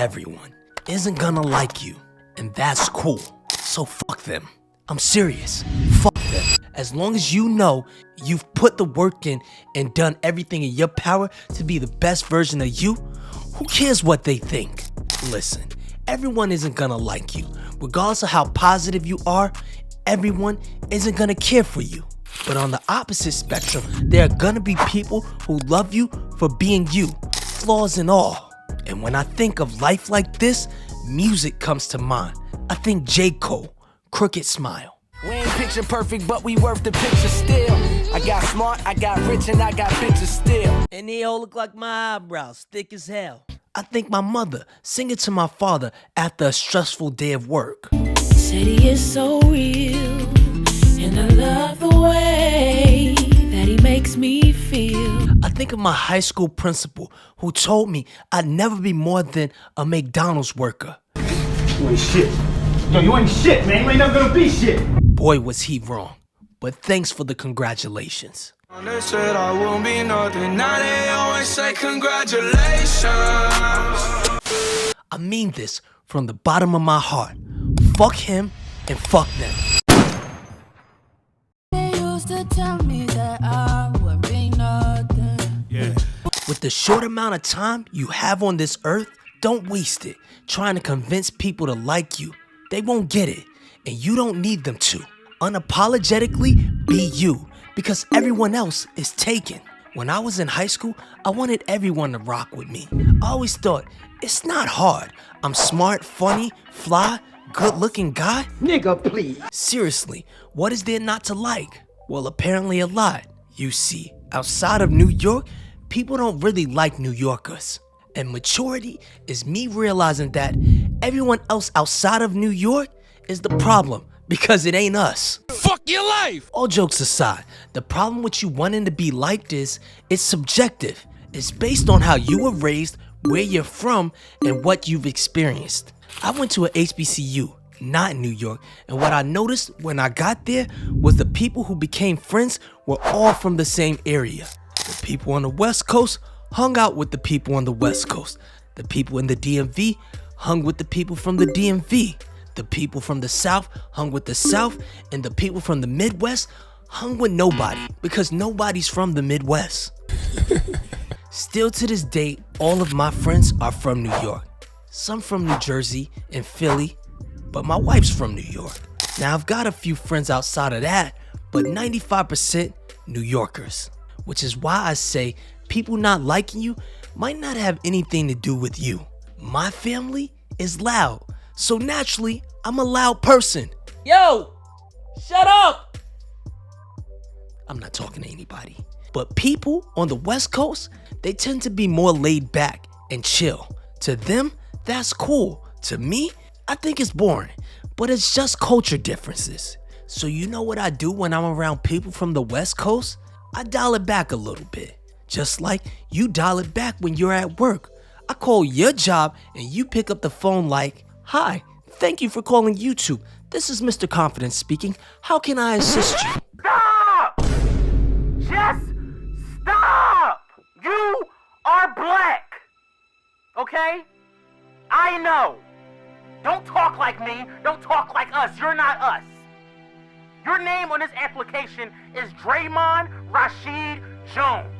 Everyone isn't gonna like you, and that's cool. So fuck them. I'm serious. Fuck them. As long as you know you've put the work in and done everything in your power to be the best version of you, who cares what they think? Listen, everyone isn't gonna like you. Regardless of how positive you are, everyone isn't gonna care for you. But on the opposite spectrum, there are gonna be people who love you for being you, flaws and all. And when I think of life like this, music comes to mind. I think J. Cole, Crooked Smile. We ain't picture perfect, but we worth the picture still. I got smart, I got rich, and I got bitches still. And they all look like my eyebrows, thick as hell. I think my mother singing to my father after a stressful day of work. Said he is so real, and I love the way that he makes me feel. I think of my high school principal who told me I'd never be more than a McDonald's worker. You ain't shit. Yo, you ain't shit, man. You ain't never gonna be shit. Boy, was he wrong. But thanks for the congratulations. They said I won't be nothing. Now they always say congratulations. I mean this from the bottom of my heart. Fuck him and fuck them. They used to tell me that I would be nothing. Yeah. With the short amount of time you have on this earth, don't waste it trying to convince people to like you. They won't get it, and you don't need them to. Unapologetically be you, because everyone else is taken. When I was in high school, I wanted everyone to rock with me. I always thought, it's not hard. I'm smart, funny, fly, good-looking guy. Nigga, please. Seriously, what is there not to like? Well, apparently a lot. You see, outside of New York, people don't really like New Yorkers. And maturity is me realizing that everyone else outside of New York is the problem because it ain't us. Fuck your life! All jokes aside, the problem with you wanting to be liked is it's subjective. It's based on how you were raised, where you're from, and what you've experienced. I went to a HBCU, not in New York, and what I noticed when I got there was the people who became friends were all from the same area. The people on the West Coast hung out with the people on the West Coast. The people in the DMV hung with the people from the DMV. The people from the South hung with the South, and the people from the Midwest hung with nobody because nobody's from the Midwest. Still to this day, all of my friends are from New York. Some from New Jersey and Philly, but my wife's from New York. Now I've got a few friends outside of that, but 95% New Yorkers. Which is why I say people not liking you might not have anything to do with you. My family is loud, so naturally, I'm a loud person. Yo, shut up! I'm not talking to anybody. But people on the West Coast, they tend to be more laid back and chill. To them, that's cool. To me, I think it's boring, but it's just culture differences. So you know what I do when I'm around people from the West Coast? I dial it back a little bit. Just like you dial it back when you're at work. I call your job and you pick up the phone like, "Hi, thank you for calling YouTube. This is Mr. Confidence speaking. How can I assist you?" Stop! Just stop! You are black. Okay? I know. Don't talk like me. Don't talk like us. You're not us. Your name on this application is Draymond Rashid Jones.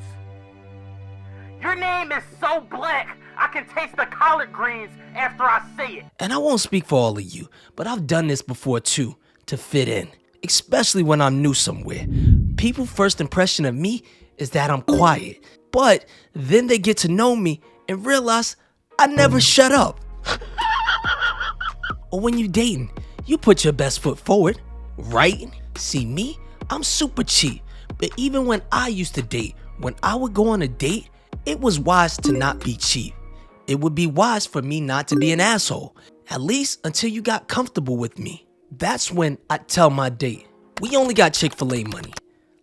Your name is so black, I can taste the collard greens after I say it. And I won't speak for all of you, but I've done this before too, to fit in, especially when I'm new somewhere. People's first impression of me is that I'm quiet, but then they get to know me and realize I never shut up. Or when you dating, you put your best foot forward, right? See me, I'm super cheap, but even when I used to date, when I would go on a date, it was wise to not be cheap. It would be wise for me not to be an asshole, at least until you got comfortable with me. That's when I'd tell my date, we only got Chick-fil-A money.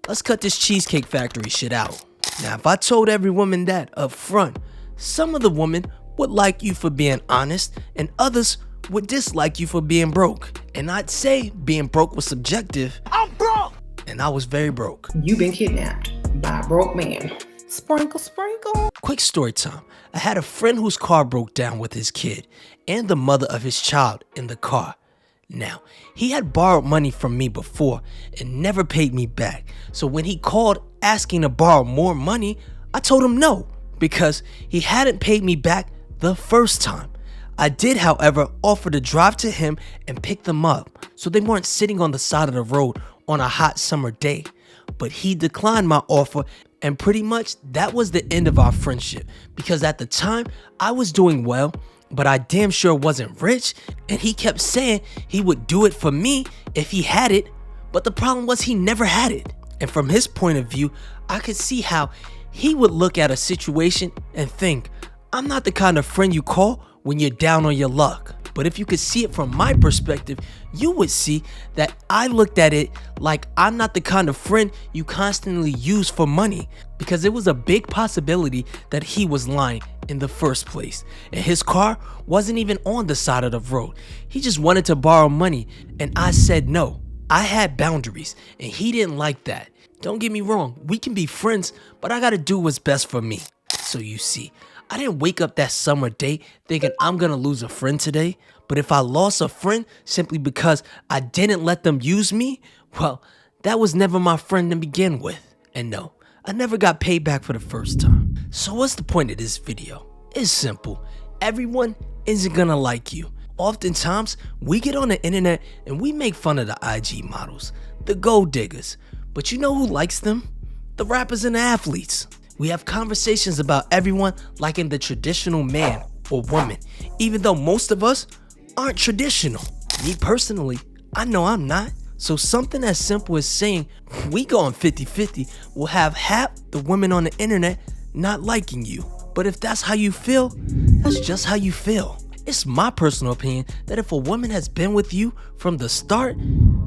Let's cut this Cheesecake Factory shit out. Now, if I told every woman that up front, some of the women would like you for being honest, and others would dislike you for being broke. And I'd say being broke was subjective. I'm broke! And I was very broke. You've been kidnapped by a broke man. Sprinkle, sprinkle. Quick story time. I had a friend whose car broke down with his kid and the mother of his child in the car. Now, he had borrowed money from me before and never paid me back. So when he called asking to borrow more money, I told him no because he hadn't paid me back the first time. I did, however, offer to drive to him and pick them up so they weren't sitting on the side of the road on a hot summer day. But he declined my offer, and pretty much that was the end of our friendship because at the time I was doing well, but I damn sure wasn't rich, and he kept saying he would do it for me if he had it, but the problem was he never had it. And from his point of view, I could see how he would look at a situation and think, I'm not the kind of friend you call when you're down on your luck. But if you could see it from my perspective, you would see that I looked at it like I'm not the kind of friend you constantly use for money, because it was a big possibility that he was lying in the first place. And his car wasn't even on the side of the road. He just wanted to borrow money, and I said no. I had boundaries, and he didn't like that. Don't get me wrong, we can be friends, but I gotta do what's best for me. So you see, I didn't wake up that summer day thinking I'm gonna lose a friend today, but if I lost a friend simply because I didn't let them use me, well, that was never my friend to begin with. And no, I never got paid back for the first time. So what's the point of this video? It's simple. Everyone isn't gonna like you. Oftentimes, we get on the internet and we make fun of the IG models, the gold diggers. But you know who likes them? The rappers and the athletes. We have conversations about everyone liking the traditional man or woman, even though most of us aren't traditional. Me personally, I know I'm not. So something as simple as saying we go on 50-50 will have half the women on the internet not liking you. But if that's how you feel, that's just how you feel. It's my personal opinion that if a woman has been with you from the start,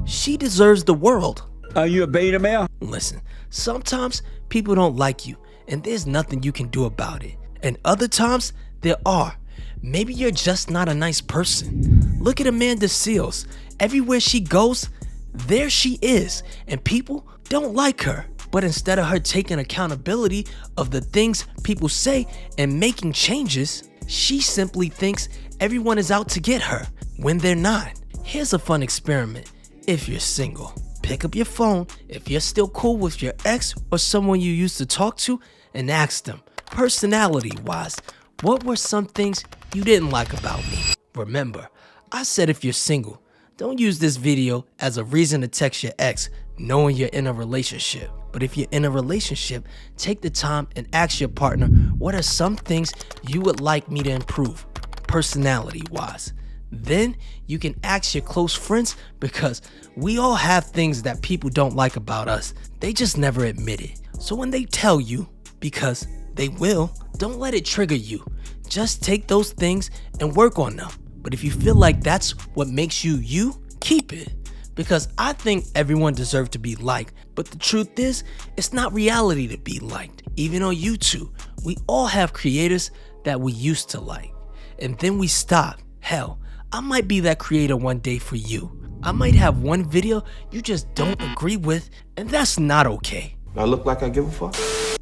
she deserves the world. Are you a beta male? Listen, sometimes people don't like you, and there's nothing you can do about it. And other times, there are. Maybe you're just not a nice person. Look at Amanda Seales. Everywhere she goes, there she is, and people don't like her. But instead of her taking accountability of the things people say and making changes, she simply thinks everyone is out to get her when they're not. Here's a fun experiment if you're single. Pick up your phone if you're still cool with your ex or someone you used to talk to and ask them, personality-wise, what were some things you didn't like about me? Remember, I said if you're single, don't use this video as a reason to text your ex knowing you're in a relationship. But if you're in a relationship, take the time and ask your partner, what are some things you would like me to improve, personality-wise? Then you can ask your close friends, because we all have things that people don't like about us. They just never admit it. So when they tell you, because they will, don't let it trigger you. Just take those things and work on them. But if you feel like that's what makes you you, keep it. Because I think everyone deserves to be liked. But the truth is, it's not reality to be liked. Even on YouTube, we all have creators that we used to like. And then we stop. Hell, I might be that creator one day for you. I might have one video you just don't agree with, and that's not okay. I look like I give a fuck?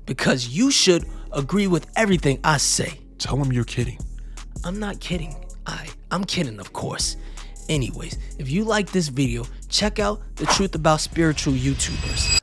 Because you should agree with everything I say. Tell him you're kidding. I'm not kidding. I'm kidding, of course. Anyways, if you like this video, check out The Truth About Spiritual YouTubers.